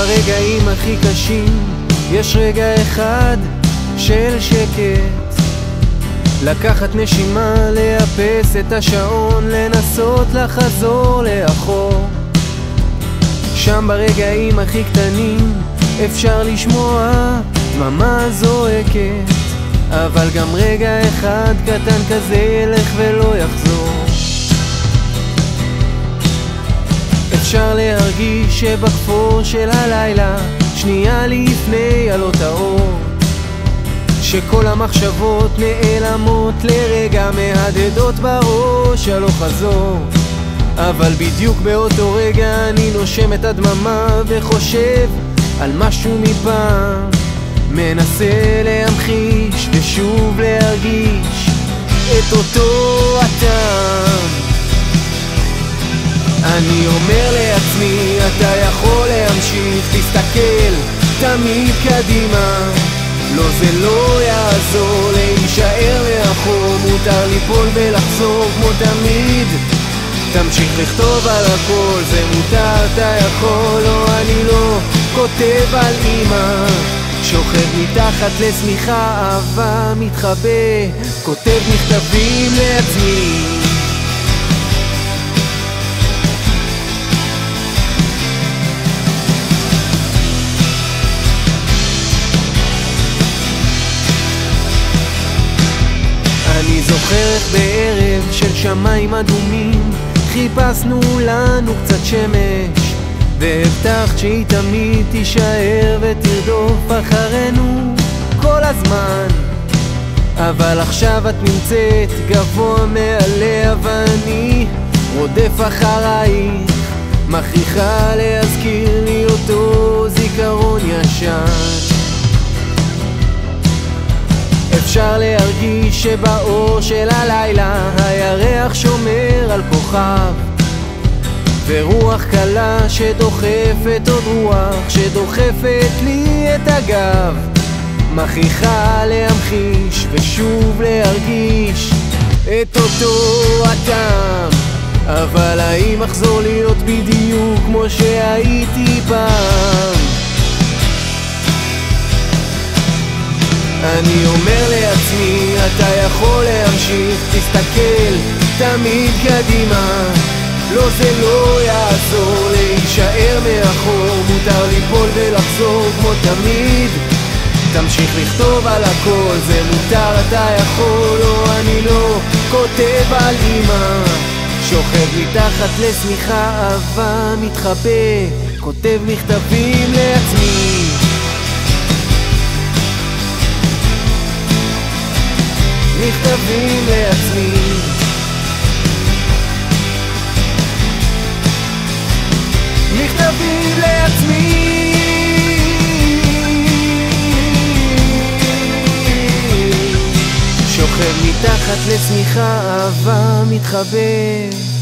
ברגעים הכי קשים יש רגע אחד של שקט, לקחת נשימה, לאפס את השעון, לנסות לחזור לאחור. שם ברגעים הכי קטנים אפשר לשמוע דממה זועקת, אבל גם רגע אחד קטן כזה ילך ולא יחזור. אפשר להרגיש שבכפור של הלילה, שנייה לפני עלות האור, שכל המחשבות נעלמות לרגע, מהדהדות בראש הלוך חזור. אבל בדיוק באותו רגע אני נושם את הדממה וחושב על משהו מפעם, מנסה להמחיש ושוב להרגיש את אותו הטעם. אני אומר לעצמי, אתה יכול להמשיך, תסתכל תמיד קדימה, לא זה לא יעזור להישאר מאחור, מותר ליפול ולחזור כמו תמיד, תמשיך לכתוב על הכל, זה מותר, אתה יכול. לא, אני לא כותב על אמא, שוכב מתחת לשמיכה, אהבה מתחבא, כותב מכתבים לעצמי. אני זוכר איך בערב של שמיים אדומים חיפשנו לנו קצת שמש, והבטחת שהיא תמיד תישאר ותרדוף אחרינו כל הזמן. אבל עכשיו את נמצאת גבוה מעליה ואני רודף אחרייך, מכריחה להזכיר לי אותו זיכרון ישן. אפשר להרגיש שבאור של הלילה הירח שומר על כוכב, ורוח קלה שדוחפת עוד רוח שדוחפת לי את הגב, מכריחה להמחיש ושוב להרגיש את אותו הטעם. אבל האם אחזור להיות בדיוק כמו שהייתי פעם? אני אומר לעצמי, אתה יכול להמשיך, תסתכל תמיד קדימה, לא זה לא יעזור להישאר מאחור, מותר ליפול ולחזור כמו תמיד, תמשיך לכתוב על הכל, זה מותר, אתה יכול. לא, אני לא כותב על אמא, שוכב מתחת לשמיכה, אהבה מתחבא, כותב מכתבים לעצמי. מכתבים לעצמי, מכתבים לעצמי. שוכב מתחת לשמיכה, אהבה מתחבא.